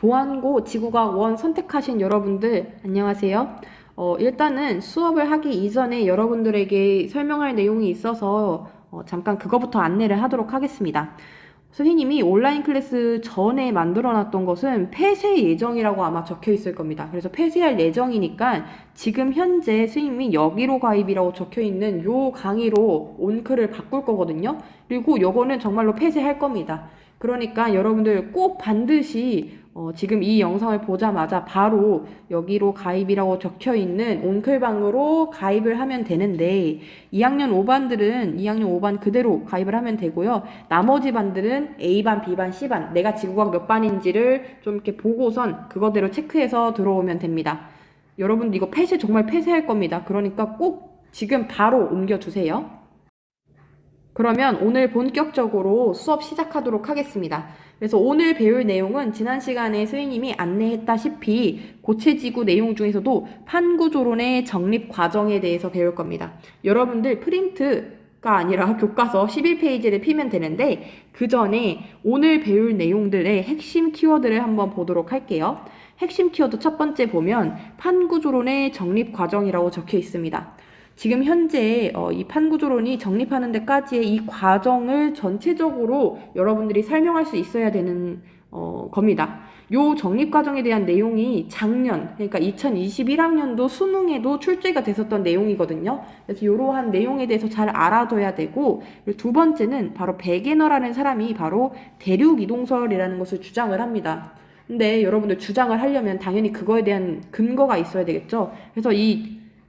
보안고 지구과학 1 선택하신 여러분들 안녕하세요. 일단은 수업을 하기 이전에 여러분들에게 설명할 내용이 있어서 잠깐 그거부터 안내를 하도록 하겠습니다. 선생님이 온라인 클래스 전에 만들어 놨던 것은 폐쇄 예정이라고 아마 적혀 있을 겁니다. 그래서 폐쇄할 예정이니까 지금 현재 선생님이 여기로 가입이라고 적혀 있는 요 강의로 온클을 바꿀 거거든요. 그리고 요거는 정말로 폐쇄할 겁니다. 그러니까 여러분들 꼭 반드시 지금 이 영상을 보자마자 바로 여기로 가입이라고 적혀 있는 온클방으로 가입을 하면 되는데 2학년 5반들은 2학년 5반 그대로 가입을 하면 되고요. 나머지 반들은 A반, B반, C반 내가 지구과학 몇 반인지를 좀 이렇게 보고선 그거대로 체크해서 들어오면 됩니다. 여러분들 이거 폐쇄 정말 폐쇄할 겁니다. 그러니까 꼭 지금 바로 옮겨주세요. 그러면 오늘 본격적으로 수업 시작하도록 하겠습니다. 그래서 오늘 배울 내용은 지난 시간에 선생님이 안내했다시피 고체지구 내용 중에서도 판구조론의 정립 과정에 대해서 배울 겁니다. 여러분들 프린트가 아니라 교과서 11페이지를 피면 되는데 그 전에 오늘 배울 내용들의 핵심 키워드를 한번 보도록 할게요. 핵심 키워드 첫 번째 보면 판구조론의 정립 과정이라고 적혀 있습니다. 지금 현재 이 판구조론이 정립하는 데까지의 이 과정을 전체적으로 여러분들이 설명할 수 있어야 되는 겁니다. 요 정립 과정에 대한 내용이 작년, 그러니까 2021학년도 수능에도 출제가 됐었던 내용이거든요. 그래서 이러한 내용에 대해서 잘 알아둬야 되고, 그리고 두 번째는 바로 베게너라는 사람이 바로 대륙 이동설이라는 것을 주장을 합니다. 근데 여러분들 주장을 하려면 당연히 그거에 대한 근거가 있어야 되겠죠. 그래서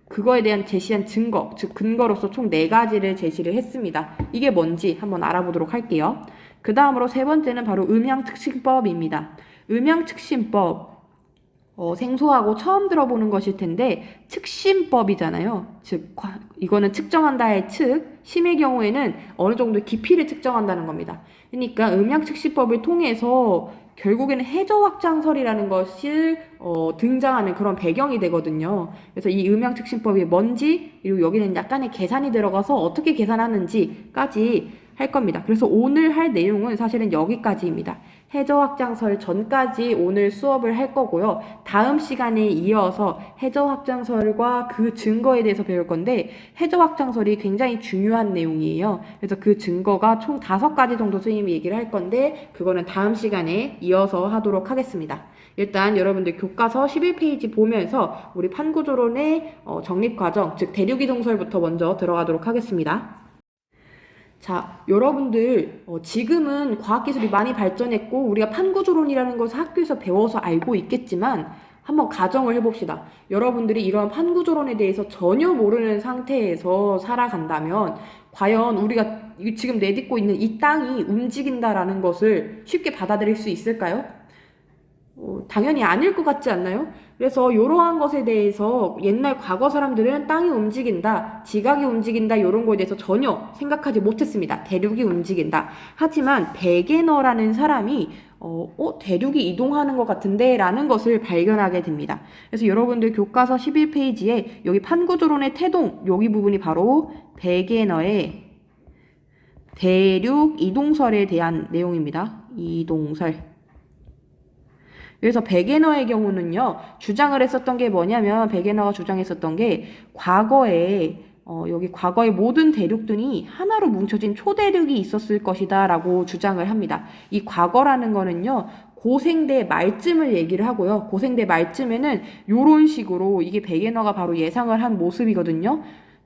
그거에 대한 제시한 증거, 즉 근거로서 총 4가지를 제시를 했습니다. 이게 뭔지 한번 알아보도록 할게요. 그 다음으로 세 번째는 바로 음양특심법입니다. 음양특심법, 생소하고 처음 들어보는 것일 텐데 측심법이잖아요. 즉 이거는 측정한다의 측, 심의 경우에는 어느 정도 깊이를 측정한다는 겁니다. 그러니까 음양특심법을 통해서 결국에는 해저확장설이라는 것이 등장하는 그런 배경이 되거든요. 그래서 이 음양특심법이 뭔지, 그리고 여기는 약간의 계산이 들어가서 어떻게 계산하는지까지 할 겁니다. 그래서 오늘 할 내용은 사실은 여기까지입니다. 해저확장설 전까지 오늘 수업을 할 거고요. 다음 시간에 이어서 해저확장설과 그 증거에 대해서 배울 건데 해저확장설이 굉장히 중요한 내용이에요. 그래서 그 증거가 총 5가지 정도 선생님이 얘기를 할 건데 그거는 다음 시간에 이어서 하도록 하겠습니다. 일단 여러분들 교과서 11페이지 보면서 우리 판구조론의 정립과정, 즉 대륙이동설부터 먼저 들어가도록 하겠습니다. 자, 여러분들 지금은 과학기술이 많이 발전했고 우리가 판구조론이라는 것을 학교에서 배워서 알고 있겠지만 한번 가정을 해봅시다. 여러분들이 이러한 판구조론에 대해서 전혀 모르는 상태에서 살아간다면 과연 우리가 지금 내딛고 있는 이 땅이 움직인다라는 것을 쉽게 받아들일 수 있을까요? 당연히 아닐 것 같지 않나요? 그래서 이러한 것에 대해서 옛날 과거 사람들은 땅이 움직인다, 지각이 움직인다 이런 거에 대해서 전혀 생각하지 못했습니다. 대륙이 움직인다. 하지만 베게너라는 사람이 대륙이 이동하는 것 같은데 라는 것을 발견하게 됩니다. 그래서 여러분들 교과서 11페이지에 여기 판구조론의 태동 여기 부분이 바로 베게너의 대륙 이동설에 대한 내용입니다. 이동설. 그래서 베게너의 경우는요, 주장을 했었던 게 뭐냐면, 베게너가 주장했었던 게, 과거에, 여기 과거의 모든 대륙들이 하나로 뭉쳐진 초대륙이 있었을 것이다 라고 주장을 합니다. 이 과거라는 거는요, 고생대 말쯤을 얘기를 하고요. 고생대 말쯤에는 요런 식으로, 이게 베게너가 바로 예상을 한 모습이거든요.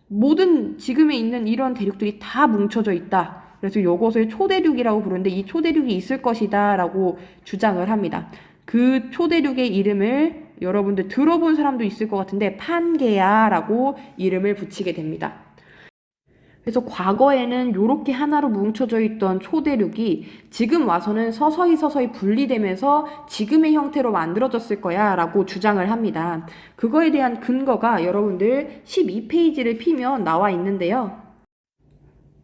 모든 지금에 있는 이런 대륙들이 다 뭉쳐져 있다. 그래서 이것을 초대륙이라고 부르는데, 이 초대륙이 있을 것이다 라고 주장을 합니다. 그 초대륙의 이름을 여러분들 들어본 사람도 있을 것 같은데 판게아라고 이름을 붙이게 됩니다. 그래서 과거에는 이렇게 하나로 뭉쳐져 있던 초대륙이 지금 와서는 서서히 분리되면서 지금의 형태로 만들어졌을 거야 라고 주장을 합니다. 그거에 대한 근거가 여러분들 12페이지를 피면 나와 있는데요.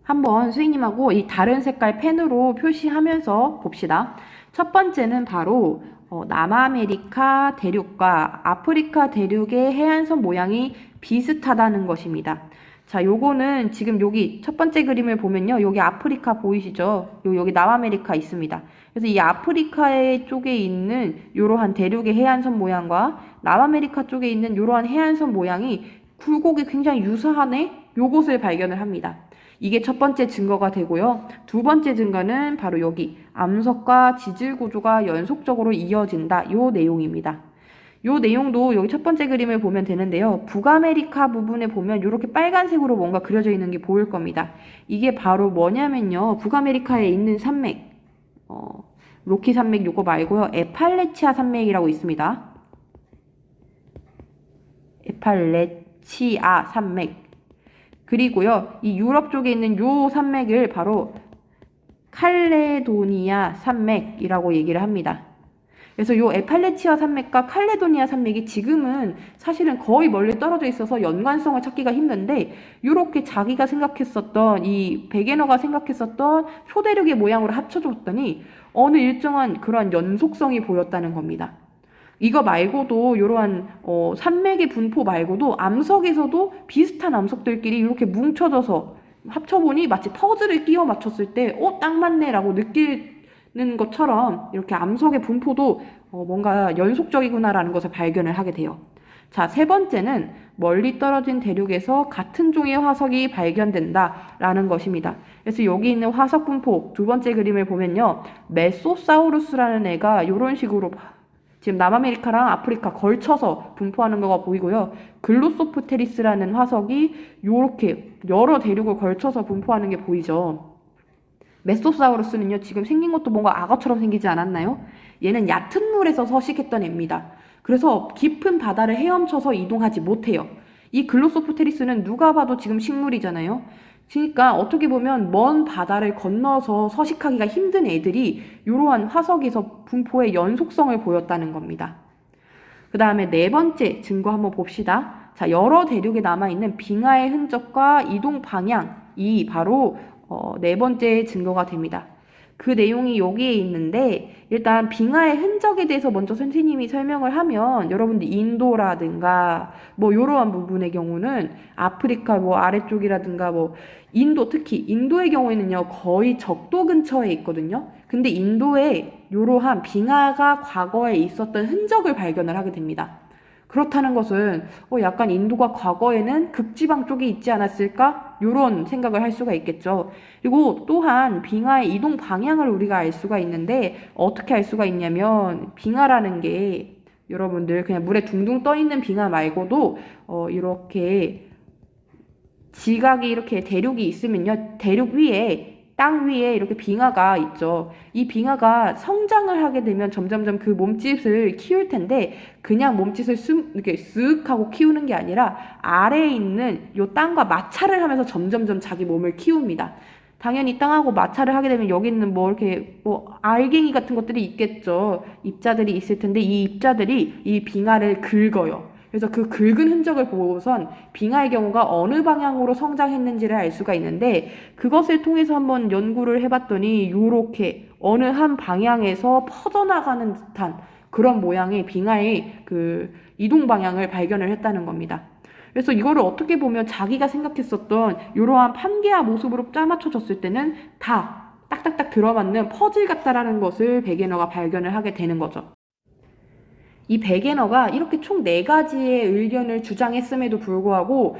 한번 선생님하고 이 다른 색깔 펜으로 표시하면서 봅시다. 첫 번째는 바로 남아메리카 대륙과 아프리카 대륙의 해안선 모양이 비슷하다는 것입니다. 자, 요거는 지금 여기 첫 번째 그림을 보면요. 여기 아프리카 보이시죠? 여기 남아메리카 있습니다. 그래서 이 아프리카의 쪽에 있는 이러한 대륙의 해안선 모양과 남아메리카 쪽에 있는 이러한 해안선 모양이 굴곡이 굉장히 유사하네? 요것을 발견을 합니다. 이게 첫 번째 증거가 되고요. 두 번째 증거는 바로 여기 암석과 지질 구조가 연속적으로 이어진다. 요 내용입니다. 요 내용도 여기 첫 번째 그림을 보면 되는데요. 북아메리카 부분에 보면 이렇게 빨간색으로 뭔가 그려져 있는 게 보일 겁니다. 이게 바로 뭐냐면요. 북아메리카에 있는 산맥, 로키 산맥 요거 말고요. 에팔레치아 산맥이라고 있습니다. 에팔레치아 산맥. 그리고요. 이 유럽 쪽에 있는 요 산맥을 바로 칼레도니아 산맥이라고 얘기를 합니다. 그래서 요 에팔레치아 산맥과 칼레도니아 산맥이 지금은 사실은 거의 멀리 떨어져 있어서 연관성을 찾기가 힘든데 요렇게 자기가 생각했었던 이 베게너가 생각했었던 초대륙의 모양으로 합쳐줬더니 어느 일정한 그러한 연속성이 보였다는 겁니다. 이거 말고도 이러한 산맥의 분포 말고도 암석에서도 비슷한 암석들끼리 이렇게 뭉쳐져서 합쳐보니 마치 퍼즐을 끼워 맞췄을 때 딱 맞네라고 느끼는 것처럼 이렇게 암석의 분포도 뭔가 연속적이구나라는 것을 발견을 하게 돼요. 자, 세 번째는 멀리 떨어진 대륙에서 같은 종의 화석이 발견된다라는 것입니다. 그래서 여기 있는 화석 분포 두 번째 그림을 보면요. 메소사우루스라는 애가 이런 식으로 지금 남아메리카랑 아프리카 걸쳐서 분포하는 거가 보이고요. 글로소프테리스라는 화석이 이렇게 여러 대륙을 걸쳐서 분포하는 게 보이죠. 메소사우루스는요. 지금 생긴 것도 뭔가 악어처럼 생기지 않았나요? 얘는 얕은 물에서 서식했던 애입니다. 그래서 깊은 바다를 헤엄쳐서 이동하지 못해요. 이 글로소프테리스는 누가 봐도 지금 식물이잖아요. 그러니까 어떻게 보면 먼 바다를 건너서 서식하기가 힘든 애들이 이러한 화석에서 분포의 연속성을 보였다는 겁니다. 그 다음에 네 번째 증거 한번 봅시다. 자, 여러 대륙에 남아있는 빙하의 흔적과 이동 방향이 바로 네 번째 증거가 됩니다. 그 내용이 여기에 있는데 일단 빙하의 흔적에 대해서 먼저 선생님이 설명을 하면 여러분들 인도라든가 뭐 이러한 부분의 경우는 아프리카 뭐 아래쪽이라든가 뭐 인도 특히 인도의 경우에는요 거의 적도 근처에 있거든요. 근데 인도에 이러한 빙하가 과거에 있었던 흔적을 발견을 하게 됩니다. 그렇다는 것은 약간 인도가 과거에는 극지방 쪽에 있지 않았을까? 이런 생각을 할 수가 있겠죠. 그리고 또한 빙하의 이동 방향을 우리가 알 수가 있는데 어떻게 알 수가 있냐면 빙하라는 게 여러분들 그냥 물에 둥둥 떠 있는 빙하 말고도 이렇게 지각이 이렇게 대륙이 있으면요. 대륙 위에 땅 위에 이렇게 빙하가 있죠. 이 빙하가 성장을 하게 되면 점점점 그 몸짓을 키울 텐데 그냥 몸짓을 이렇게 쓱 하고 키우는 게 아니라 아래에 있는 요 땅과 마찰을 하면서 점점점 자기 몸을 키웁니다. 당연히 땅하고 마찰을 하게 되면 여기 있는 뭐 이렇게 뭐 알갱이 같은 것들이 있겠죠. 입자들이 있을 텐데 이 입자들이 이 빙하를 긁어요. 그래서 그 긁은 흔적을 보고선 빙하의 경우가 어느 방향으로 성장했는지를 알 수가 있는데 그것을 통해서 한번 연구를 해봤더니 요렇게 어느 한 방향에서 퍼져나가는 듯한 그런 모양의 빙하의 그 이동 방향을 발견을 했다는 겁니다. 그래서 이거를 어떻게 보면 자기가 생각했었던 이러한 판게아 모습으로 짜맞춰졌을 때는 다 딱딱딱 들어맞는 퍼즐 같다라는 것을 베게너가 발견을 하게 되는 거죠. 이 베게너가 이렇게 총 4가지의 의견을 주장했음에도 불구하고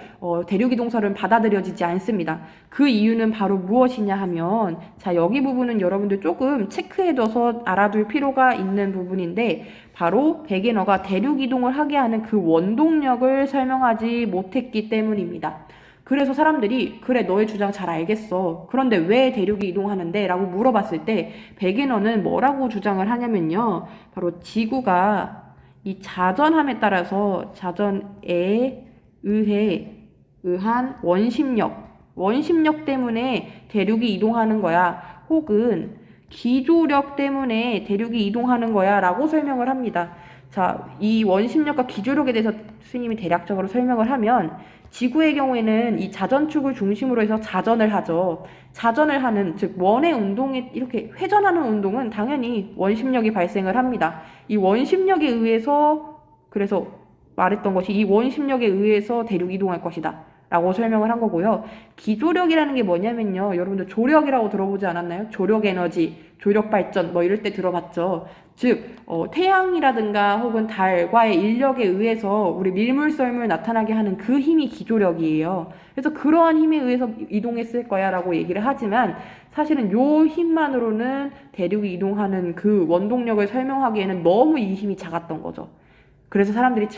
대륙이동설은 받아들여지지 않습니다. 그 이유는 바로 무엇이냐 하면 자 여기 부분은 여러분들 조금 체크해둬서 알아둘 필요가 있는 부분인데 바로 베게너가 대륙이동을 하게 하는 그 원동력을 설명하지 못했기 때문입니다. 그래서 사람들이 그래 너의 주장 잘 알겠어. 그런데 왜 대륙이 이동하는데? 라고 물어봤을 때 베게너는 뭐라고 주장을 하냐면요. 바로 지구가 이 자전함에 따라서 자전에 의한 원심력 때문에 대륙이 이동하는 거야. 혹은 기조력 때문에 대륙이 이동하는 거야. 라고 설명을 합니다. 자, 이 원심력과 기조력에 대해서 스님이 대략적으로 설명을 하면 지구의 경우에는 이 자전축을 중심으로 해서 자전을 하죠. 자전을 하는, 즉 원의 운동에 이렇게 회전하는 운동은 당연히 원심력이 발생을 합니다. 이 원심력에 의해서 그래서 말했던 것이 이 원심력에 의해서 대륙이 이동할 것이다 라고 설명을 한 거고요. 기조력이라는 게 뭐냐면요. 여러분들 조력이라고 들어보지 않았나요? 조력 에너지, 조력 발전 뭐 이럴 때 들어봤죠. 즉 태양이라든가 혹은 달과의 인력에 의해서 우리 밀물썰물 나타나게 하는 그 힘이 기조력이에요. 그래서 그러한 힘에 의해서 이동했을 거야 라고 얘기를 하지만 사실은 요 힘만으로는 대륙이 이동하는 그 원동력을 설명하기에는 너무 이 힘이 작았던 거죠. 그래서 사람들이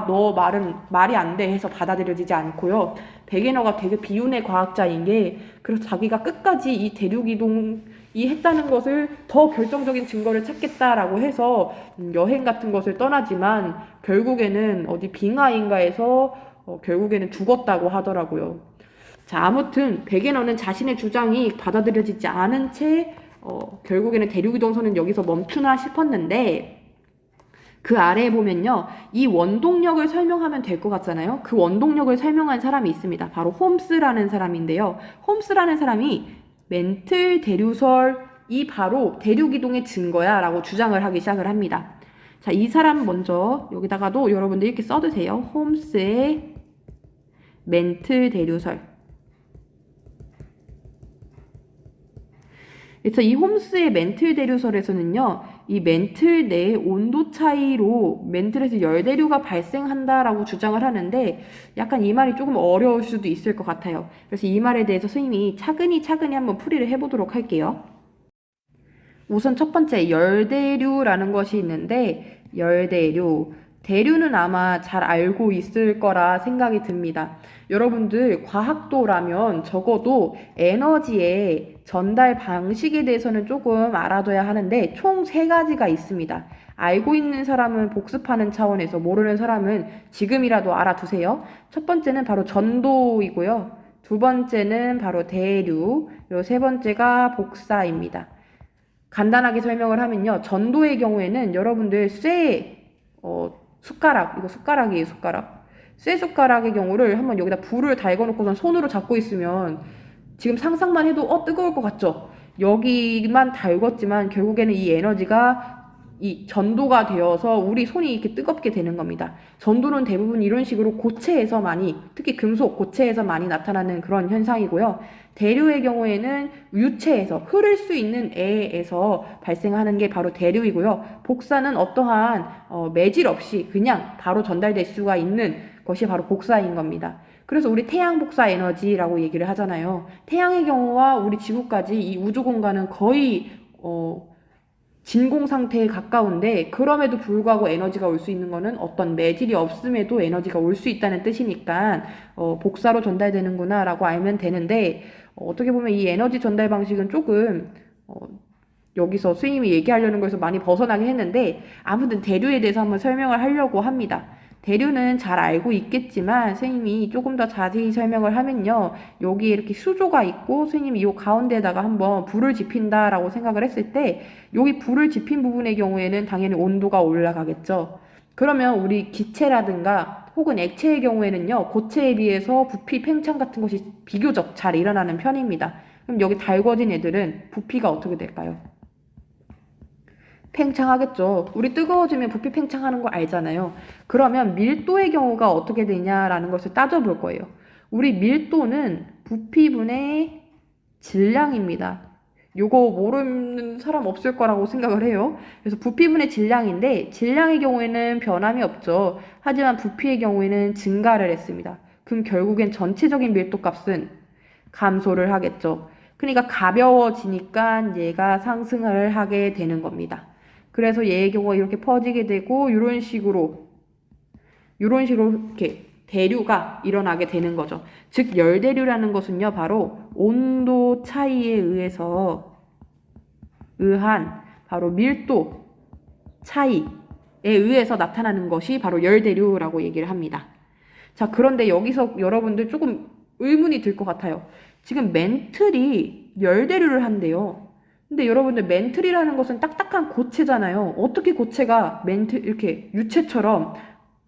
너 말은 말이 안 돼 해서 받아들여지지 않고요. 베게너가 되게 비운의 과학자인 게 그래서 자기가 끝까지 이 대륙 이동이 했다는 것을 더 결정적인 증거를 찾겠다라고 해서 여행 같은 것을 떠나지만 결국에는 어디 빙하인가에서 결국에는 죽었다고 하더라고요. 자, 아무튼 베게너는 자신의 주장이 받아들여지지 않은 채 결국에는 대륙 이동선은 여기서 멈추나 싶었는데 그 아래에 보면요. 이 원동력을 설명하면 될 것 같잖아요. 그 원동력을 설명한 사람이 있습니다. 바로 홈스라는 사람인데요. 홈스라는 사람이 멘틀 대류설이 바로 대륙 이동의 증거야 라고 주장을 하기 시작을 합니다. 자, 이 사람 먼저 여기다가도 여러분들 이렇게 써두세요. 홈스의 멘틀 대류설. 그래서 이 홈스의 멘틀 대류설에서는요, 이 멘틀 내의 온도 차이로 멘틀에서 열대류가 발생한다라고 주장을 하는데 약간 이 말이 조금 어려울 수도 있을 것 같아요. 그래서 이 말에 대해서 선생님이 차근히 한번 풀이를 해보도록 할게요. 우선 첫 번째 열대류라는 것이 있는데 열대류. 대류는 아마 잘 알고 있을 거라 생각이 듭니다. 여러분들 과학도라면 적어도 에너지의 전달 방식에 대해서는 조금 알아둬야 하는데 총 3가지가 있습니다. 알고 있는 사람은 복습하는 차원에서 모르는 사람은 지금이라도 알아두세요. 첫 번째는 바로 전도이고요. 두 번째는 바로 대류, 그리고 세 번째가 복사입니다. 간단하게 설명을 하면요. 전도의 경우에는 여러분들 숟가락, 이거 숟가락이에요, 숟가락. 쇠 숟가락의 경우를 한번 여기다 불을 달궈놓고선 손으로 잡고 있으면 지금 상상만 해도 뜨거울 것 같죠? 여기만 달궜지만 결국에는 이 에너지가 이 전도가 되어서 우리 손이 이렇게 뜨겁게 되는 겁니다. 전도는 대부분 이런 식으로 고체에서 많이, 특히 금속 고체에서 많이 나타나는 그런 현상이고요. 대류의 경우에는 유체에서 흐를 수 있는 애에서 발생하는 게 바로 대류이고요. 복사는 어떠한 매질 없이 그냥 바로 전달될 수가 있는 것이 바로 복사인 겁니다. 그래서 우리 태양 복사 에너지라고 얘기를 하잖아요. 태양의 경우와 우리 지구까지 이 우주 공간은 거의 진공 상태에 가까운데 그럼에도 불구하고 에너지가 올 수 있는 거는 어떤 매질이 없음에도 에너지가 올 수 있다는 뜻이니까 복사로 전달되는구나 라고 알면 되는데 어떻게 보면 이 에너지 전달 방식은 조금 여기서 선생님이 얘기하려는 거에서 많이 벗어나긴 했는데 아무튼 대류에 대해서 한번 설명을 하려고 합니다. 대류는 잘 알고 있겠지만 선생님이 조금 더 자세히 설명을 하면요. 여기에 이렇게 수조가 있고 선생님이 이 가운데에다가 한번 불을 지핀다라고 생각을 했을 때 여기 불을 지핀 부분의 경우에는 당연히 온도가 올라가겠죠. 그러면 우리 기체라든가 혹은 액체의 경우에는요. 고체에 비해서 부피, 팽창 같은 것이 비교적 잘 일어나는 편입니다. 그럼 여기 달궈진 애들은 부피가 어떻게 될까요? 팽창하겠죠. 우리 뜨거워지면 부피 팽창하는 거 알잖아요. 그러면 밀도의 경우가 어떻게 되냐라는 것을 따져볼 거예요. 우리 밀도는 부피분의 질량입니다. 요거 모르는 사람 없을 거라고 생각을 해요. 그래서 부피분의 질량인데 질량의 경우에는 변함이 없죠. 하지만 부피의 경우에는 증가를 했습니다. 그럼 결국엔 전체적인 밀도 값은 감소를 하겠죠. 그러니까 가벼워지니까 얘가 상승을 하게 되는 겁니다. 그래서 얘의 경우가 이렇게 퍼지게 되고 이런 식으로 이렇게 대류가 일어나게 되는 거죠. 즉 열대류라는 것은요. 바로 온도 차이에 의한 바로 밀도 차이에 의해서 나타나는 것이 바로 열대류라고 얘기를 합니다. 자, 그런데 여기서 여러분들 조금 의문이 들 것 같아요. 지금 멘틀이 열대류를 한대요. 근데 여러분들 멘틀이라는 것은 딱딱한 고체잖아요. 어떻게 고체가 이렇게 유체처럼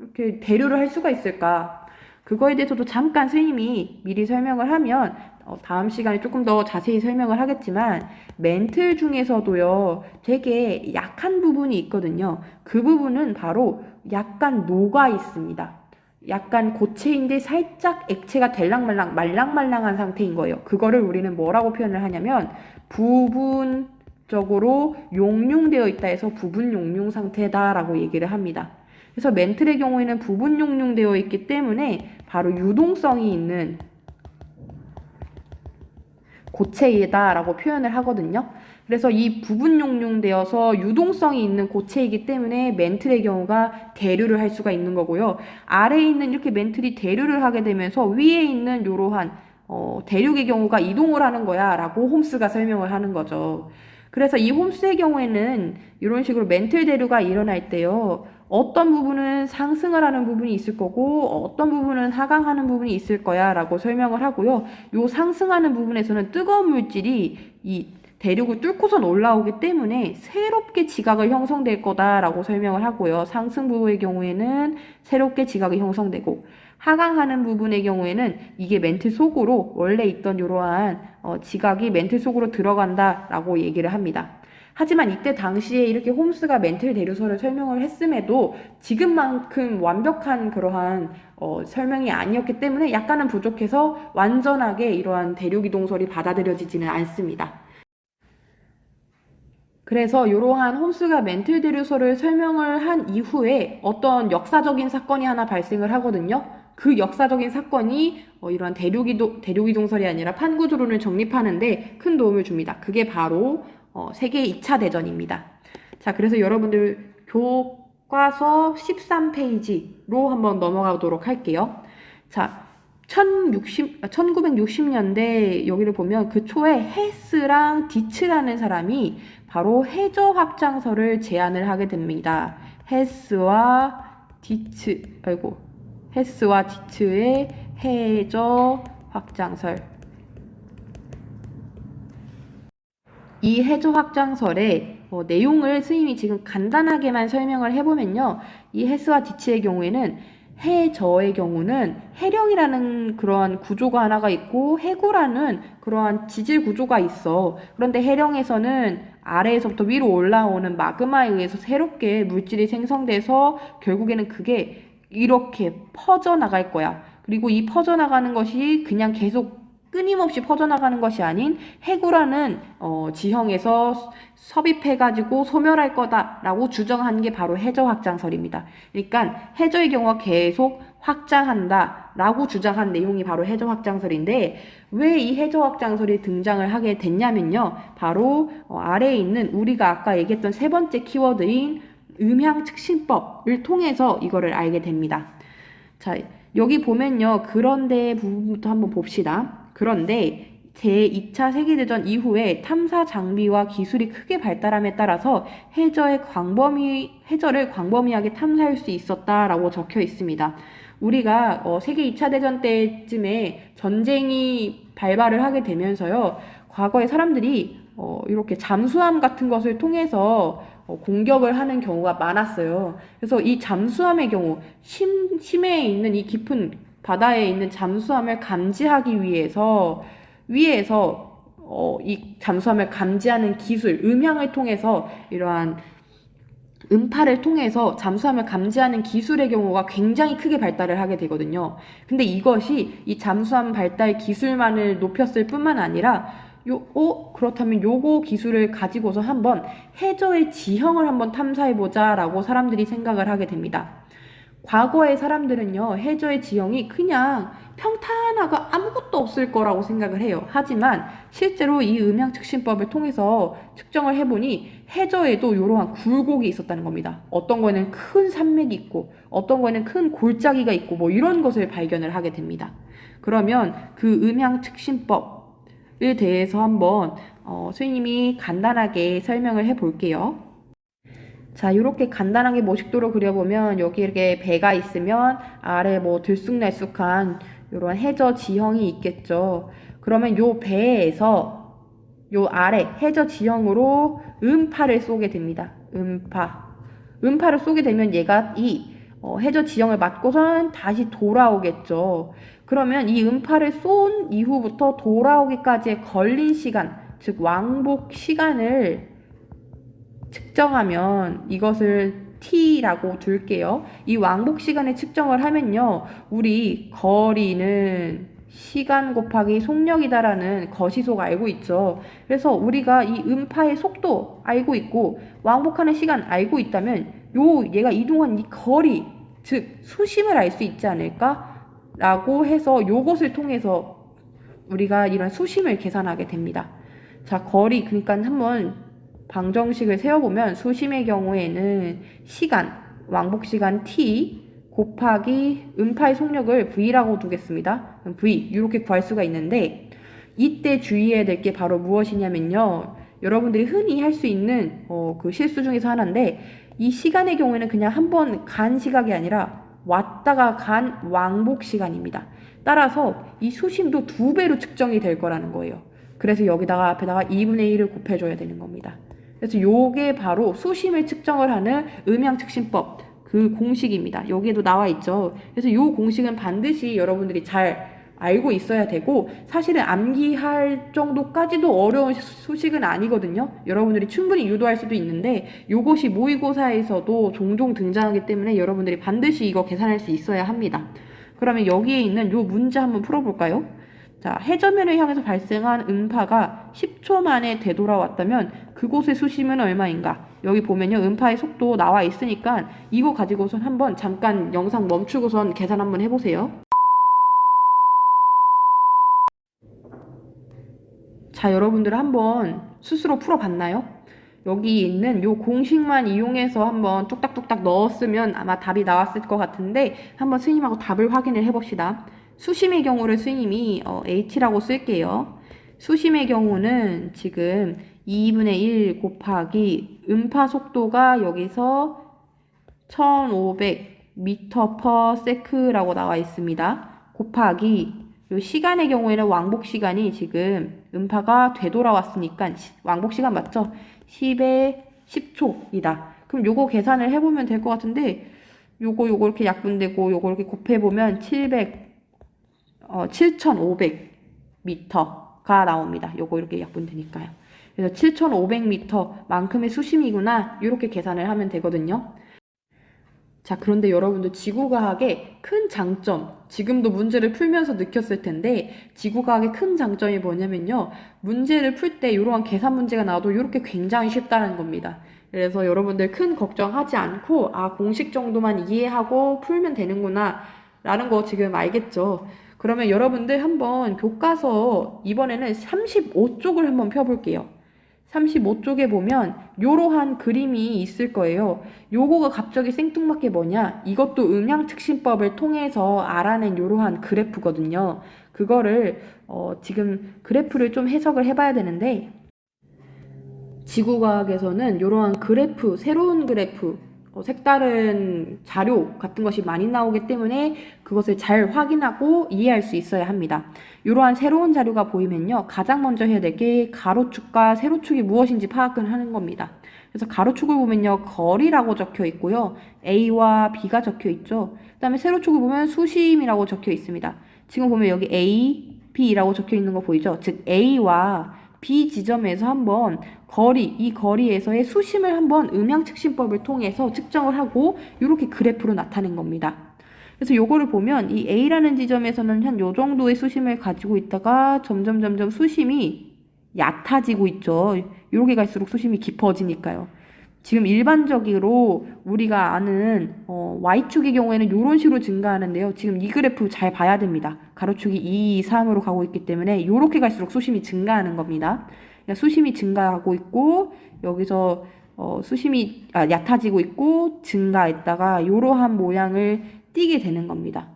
이렇게 대류를 할 수가 있을까? 그거에 대해서도 잠깐 선생님이 미리 설명을 하면 다음 시간에 조금 더 자세히 설명을 하겠지만 멘틀 중에서도요 되게 약한 부분이 있거든요. 그 부분은 바로 약간 녹아 있습니다. 약간 고체인데 살짝 액체가 될랑말랑 말랑말랑한 상태인 거예요. 그거를 우리는 뭐라고 표현을 하냐면 부분적으로 용융되어 있다 해서 부분 용융 상태다라고 얘기를 합니다. 그래서 멘틀의 경우에는 부분 용융되어 있기 때문에 바로 유동성이 있는 고체이다라고 표현을 하거든요. 그래서 이 부분 용융되어서 유동성이 있는 고체이기 때문에 멘틀의 경우가 대류를 할 수가 있는 거고요. 아래에 있는 이렇게 멘틀이 대류를 하게 되면서 위에 있는 이러한 대륙의 경우가 이동을 하는 거야 라고 홈스가 설명을 하는 거죠. 그래서 이 홈스의 경우에는 이런 식으로 멘틀 대류가 일어날 때요. 어떤 부분은 상승을 하는 부분이 있을 거고 어떤 부분은 하강하는 부분이 있을 거야 라고 설명을 하고요. 요 상승하는 부분에서는 뜨거운 물질이 이 대륙을 뚫고선 올라오기 때문에 새롭게 지각을 형성될 거다라고 설명을 하고요. 상승 부분의 경우에는 새롭게 지각이 형성되고 하강하는 부분의 경우에는 이게 멘틀 속으로 원래 있던 이러한 지각이 멘틀 속으로 들어간다라고 얘기를 합니다. 하지만 이때 당시에 이렇게 홈스가 멘틀 대류설을 설명을 했음에도 지금만큼 완벽한 그러한 설명이 아니었기 때문에 약간은 부족해서 완전하게 이러한 대륙이동설이 받아들여지지는 않습니다. 그래서 이러한 홈스가 멘틀 대류설을 설명을 한 이후에 어떤 역사적인 사건이 하나 발생을 하거든요. 그 역사적인 사건이 이러한 대륙이동설이 아니라 판구조론을 정립하는데 큰 도움을 줍니다. 그게 바로 세계 2차 대전입니다. 자, 그래서 여러분들 교과서 13페이지로 한번 넘어가도록 할게요. 자, 1960년대 여기를 보면 그 초에 헤스랑 디츠라는 사람이 바로 해저 확장설을 제안을 하게 됩니다. 헤스와 디츠의 해저 확장설. 이 해저 확장설의 내용을 스님이 지금 간단하게만 설명을 해보면요. 이 헤스와 디츠의 경우에는 해저의 경우는 해령이라는 그러한 구조가 하나가 있고 해구라는 그러한 지질 구조가 있어. 그런데 해령에서는 아래에서부터 위로 올라오는 마그마에 의해서 새롭게 물질이 생성돼서 결국에는 그게 이렇게 퍼져나갈 거야. 그리고 이 퍼져나가는 것이 그냥 계속 끊임없이 퍼져나가는 것이 아닌 해구라는 지형에서 섭입해가지고 소멸할 거다라고 주장한 게 바로 해저 확장설입니다. 그러니까 해저의 경우가 계속 확장한다라고 주장한 내용이 바로 해저 확장설인데 왜 이 해저 확장설이 등장을 하게 됐냐면요. 바로 아래에 있는 우리가 아까 얘기했던 세 번째 키워드인 음향측신법을 통해서 이거를 알게 됩니다. 자, 여기 보면요. 그런데 부분부터 한번 봅시다. 그런데 제2차 세계대전 이후에 탐사 장비와 기술이 크게 발달함에 따라서 해저를 광범위하게 탐사할 수 있었다라고 적혀 있습니다. 우리가 세계 2차 대전 때쯤에 전쟁이 발발을 하게 되면서요. 과거에 사람들이 이렇게 잠수함 같은 것을 통해서 공격을 하는 경우가 많았어요. 그래서 이 잠수함의 경우 심해에 있는 이 깊은 바다에 있는 잠수함을 감지하기 위해서 위에서 이 잠수함을 감지하는 기술, 음향을 통해서 이러한 음파를 통해서 잠수함을 감지하는 기술의 경우가 굉장히 크게 발달을 하게 되거든요. 근데 이것이 이 잠수함 발달 기술만을 높였을 뿐만 아니라 그렇다면 요거 기술을 가지고서 한번 해저의 지형을 한번 탐사해보자 라고 사람들이 생각을 하게 됩니다. 과거의 사람들은요, 해저의 지형이 그냥 평탄하고 아무것도 없을 거라고 생각을 해요. 하지만 실제로 이 음향측신법을 통해서 측정을 해보니 해저에도 이러한 굴곡이 있었다는 겁니다. 어떤 거에는 큰 산맥이 있고 어떤 거에는 큰 골짜기가 있고 뭐 이런 것을 발견을 하게 됩니다. 그러면 그 음향측신법에 대해서 한번 선생님이 간단하게 설명을 해볼게요. 자, 이렇게 간단하게 모식도로 그려보면 여기 이렇게 배가 있으면 아래 뭐 들쑥날쑥한 이런 해저 지형이 있겠죠. 그러면 요 배에서 요 아래 해저 지형으로 음파를 쏘게 됩니다. 음파를 쏘게 되면 얘가 이 해저 지형을 맞고선 다시 돌아오겠죠. 그러면 이 음파를 쏜 이후부터 돌아오기까지의 걸린 시간, 즉 왕복 시간을 측정하면 이것을 t라고 둘게요. 이 왕복 시간을 측정을 하면요, 우리 거리는 시간 곱하기 속력이다라는 거시속 알고 있죠. 그래서 우리가 이 음파의 속도 알고 있고 왕복하는 시간 알고 있다면 얘가 이동한 이 거리, 즉 수심을 알 수 있지 않을까? 라고 해서 요것을 통해서 우리가 이런 수심을 계산하게 됩니다. 자, 거리, 그러니까 한번 방정식을 세워보면 수심의 경우에는 시간, 왕복 시간 t 곱하기 음파의 속력을 v라고 두겠습니다. v 이렇게 구할 수가 있는데 이때 주의해야 될 게 바로 무엇이냐면요. 여러분들이 흔히 할 수 있는 그 실수 중에서 하나인데 이 시간의 경우에는 그냥 한 번 간 시각이 아니라 왔다가 간 왕복 시간입니다. 따라서 이 수심도 2배로 측정이 될 거라는 거예요. 그래서 여기다가 앞에다가 2분의 1을 곱해줘야 되는 겁니다. 그래서 요게 바로 수심을 측정을 하는 음양측심법 그 공식입니다. 여기에도 나와 있죠. 그래서 요 공식은 반드시 여러분들이 잘 알고 있어야 되고 사실은 암기할 정도까지도 어려운 수식은 아니거든요. 여러분들이 충분히 유도할 수도 있는데 요것이 모의고사에서도 종종 등장하기 때문에 여러분들이 반드시 이거 계산할 수 있어야 합니다. 그러면 여기에 있는 요 문제 한번 풀어볼까요? 자, 해저면을 향해서 발생한 음파가 10초 만에 되돌아왔다면 그곳의 수심은 얼마인가? 여기 보면요, 음파의 속도 나와 있으니까 이거 가지고선 한번 잠깐 영상 멈추고선 계산 한번 해보세요. 자, 여러분들 한번 스스로 풀어봤나요? 여기 있는 요 공식만 이용해서 한번 뚝딱뚝딱 넣었으면 아마 답이 나왔을 것 같은데 한번 스님하고 답을 확인을 해봅시다. 수심의 경우를 스님이 h라고 쓸게요. 수심의 경우는 지금 2분의 1 곱하기 음파 속도가 여기서 1500m/s라고 나와 있습니다. 곱하기 요 시간의 경우에는 왕복 시간이 지금 음파가 되돌아왔으니까 왕복 시간 맞죠? 10에 10초이다. 그럼 요거 계산을 해보면 될 것 같은데 요거 이렇게 약분되고 요거 이렇게 곱해보면 7,500m가 나옵니다. 요거 이렇게 약분되니까요. 그래서 7,500m만큼의 수심이구나 이렇게 계산을 하면 되거든요. 자, 그런데 여러분들 지구과학의 큰 장점, 지금도 문제를 풀면서 느꼈을 텐데 지구과학의 큰 장점이 뭐냐면요, 문제를 풀 때 이러한 계산 문제가 나와도 이렇게 굉장히 쉽다는 겁니다. 그래서 여러분들 큰 걱정하지 않고 공식 정도만 이해하고 풀면 되는구나 라는 거 지금 알겠죠? 그러면 여러분들 한번 교과서 이번에는 35쪽을 한번 펴볼게요. 35쪽에 보면 요러한 그림이 있을 거예요. 요거가 갑자기 생뚱맞게 뭐냐? 이것도 음양특심법을 통해서 알아낸 요러한 그래프거든요. 그거를 지금 그래프를 좀 해석을 해봐야 되는데 지구과학에서는 요러한 그래프, 새로운 그래프, 색다른 자료 같은 것이 많이 나오기 때문에 그것을 잘 확인하고 이해할 수 있어야 합니다. 이러한 새로운 자료가 보이면요, 가장 먼저 해야 될 게 가로축과 세로축이 무엇인지 파악을 하는 겁니다. 그래서 가로축을 보면요, 거리라고 적혀 있고요, A와 B가 적혀 있죠. 그 다음에 세로축을 보면 수심이라고 적혀 있습니다. 지금 보면 여기 A, B라고 적혀 있는 거 보이죠? 즉 A와 B 지점에서 한번 이 거리에서의 수심을 한번 음양측심법을 통해서 측정을 하고 이렇게 그래프로 나타낸 겁니다. 그래서 요거를 보면 이 A라는 지점에서는 한 요 정도의 수심을 가지고 있다가 점점 수심이 얕아지고 있죠. 이렇게 갈수록 수심이 깊어지니까요. 지금 일반적으로 우리가 아는 Y축의 경우에는 이런 식으로 증가하는데요. 지금 이 그래프 잘 봐야 됩니다. 가로축이 2, 3으로 가고 있기 때문에 이렇게 갈수록 수심이 증가하는 겁니다. 그러니까 수심이 증가하고 있고 여기서 수심이 얕아지고 있고 증가했다가 이러한 모양을 띠게 되는 겁니다.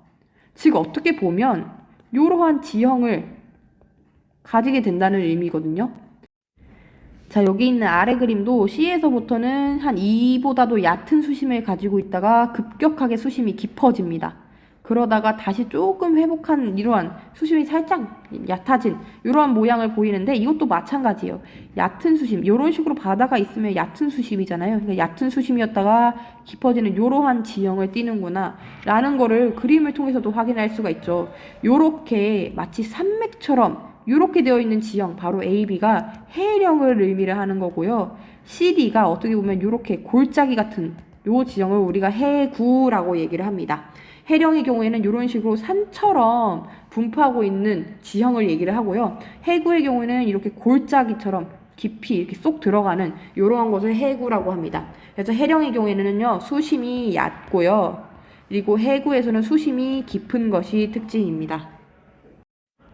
즉 어떻게 보면 이러한 지형을 가지게 된다는 의미거든요. 자, 여기 있는 아래 그림도 C에서부터는 한 2보다도 얕은 수심을 가지고 있다가 급격하게 수심이 깊어집니다. 그러다가 다시 조금 회복한 이러한 수심이 살짝 얕아진 이러한 모양을 보이는데 이것도 마찬가지예요. 얕은 수심, 이런 식으로 바다가 있으면 얕은 수심이잖아요. 그러니까 얕은 수심이었다가 깊어지는 이러한 지형을 띠는구나 라는 거를 그림을 통해서도 확인할 수가 있죠. 요렇게 마치 산맥처럼 이렇게 되어 있는 지형, 바로 AB가 해령을 의미를 하는 거고요. CD가 어떻게 보면 이렇게 골짜기 같은 요 지형을 우리가 해구라고 얘기를 합니다. 해령의 경우에는 이런 식으로 산처럼 분포하고 있는 지형을 얘기를 하고요. 해구의 경우에는 이렇게 골짜기처럼 깊이 이렇게 쏙 들어가는 이러한 것을 해구라고 합니다. 그래서 해령의 경우에는요, 수심이 얕고요. 그리고 해구에서는 수심이 깊은 것이 특징입니다.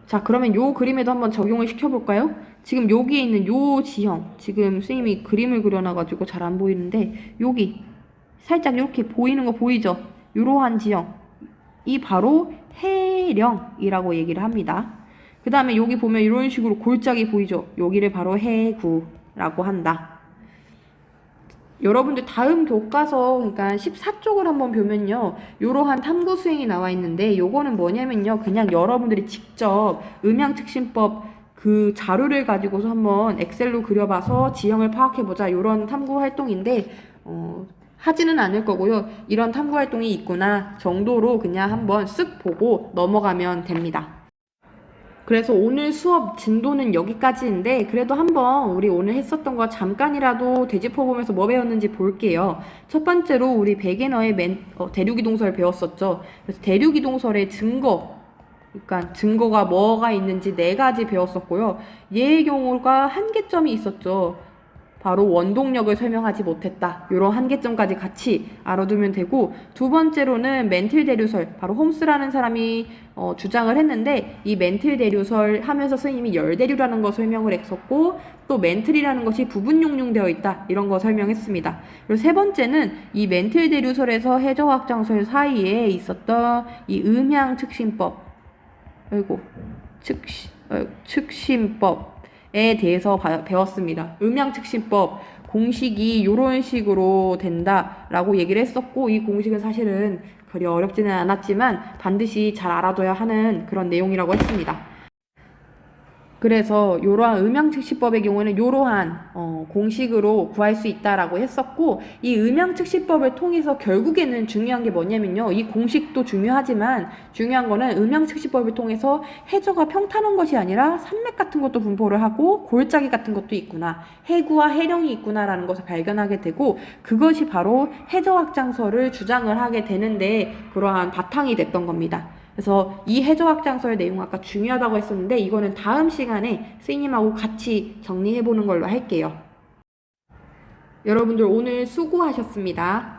자, 그러면 요 그림에도 한번 적용을 시켜볼까요? 지금 여기에 있는 요 지형, 지금 선생님이 그림을 그려놔가지고 잘 안 보이는데, 여기 살짝 이렇게 보이는 거 보이죠? 요러한 지형, 이 바로 해령이라고 얘기를 합니다. 그 다음에 여기 보면 이런 식으로 골짜기 보이죠? 여기를 바로 해구라고 한다. 여러분들 다음 교과서, 그러니까 14쪽을 한번 보면요, 이러한 탐구 수행이 나와 있는데, 요거는 뭐냐면요, 그냥 여러분들이 직접 음양특심법 그 자료를 가지고서 한번 엑셀로 그려봐서 지형을 파악해보자, 이런 탐구 활동인데, 하지는 않을 거고요. 이런 탐구 활동이 있구나 정도로 그냥 한번 쓱 보고 넘어가면 됩니다. 그래서 오늘 수업 진도는 여기까지인데, 그래도 한번 우리 오늘 했었던 거 잠깐이라도 되짚어보면서 뭐 배웠는지 볼게요. 첫 번째로 우리 백예너의 대륙이동설 배웠었죠. 그래서 대륙이동설의 증거, 그러니까 증거가 뭐가 있는지 4가지 배웠었고요. 얘의 경우가 한계점이 있었죠. 바로 원동력을 설명하지 못했다. 이런 한계점까지 같이 알아두면 되고, 두 번째로는 멘틀 대류설, 바로 홈스라는 사람이 주장을 했는데, 이 멘틀 대류설 하면서 스님이 열대류라는 거 설명을 했었고, 또 멘틀이라는 것이 부분용융되어 있다, 이런 거 설명했습니다. 그리고 세 번째는 이 멘틀 대류설에서 해저확장설 사이에 있었던 이 음양측심법, 측심법 에 대해서 배웠습니다. 음양특심법 공식이 이런 식으로 된다라고 얘기를 했었고, 이 공식은 사실은 그리 어렵지는 않았지만 반드시 잘 알아둬야 하는 그런 내용이라고 했습니다. 그래서 이러한 음양특시법의 경우에는 이러한 공식으로 구할 수 있다라고 했었고, 이 음양특시법을 통해서 결국에는 중요한 게 뭐냐면요, 이 공식도 중요하지만 중요한 거는 음양특시법을 통해서 해저가 평탄한 것이 아니라 산맥 같은 것도 분포를 하고 골짜기 같은 것도 있구나, 해구와 해령이 있구나라는 것을 발견하게 되고, 그것이 바로 해저확장설을 주장을 하게 되는데 그러한 바탕이 됐던 겁니다. 그래서 이 해저확장설의 내용 아까 중요하다고 했었는데, 이거는 다음 시간에 선생님하고 같이 정리해보는 걸로 할게요. 여러분들 오늘 수고하셨습니다.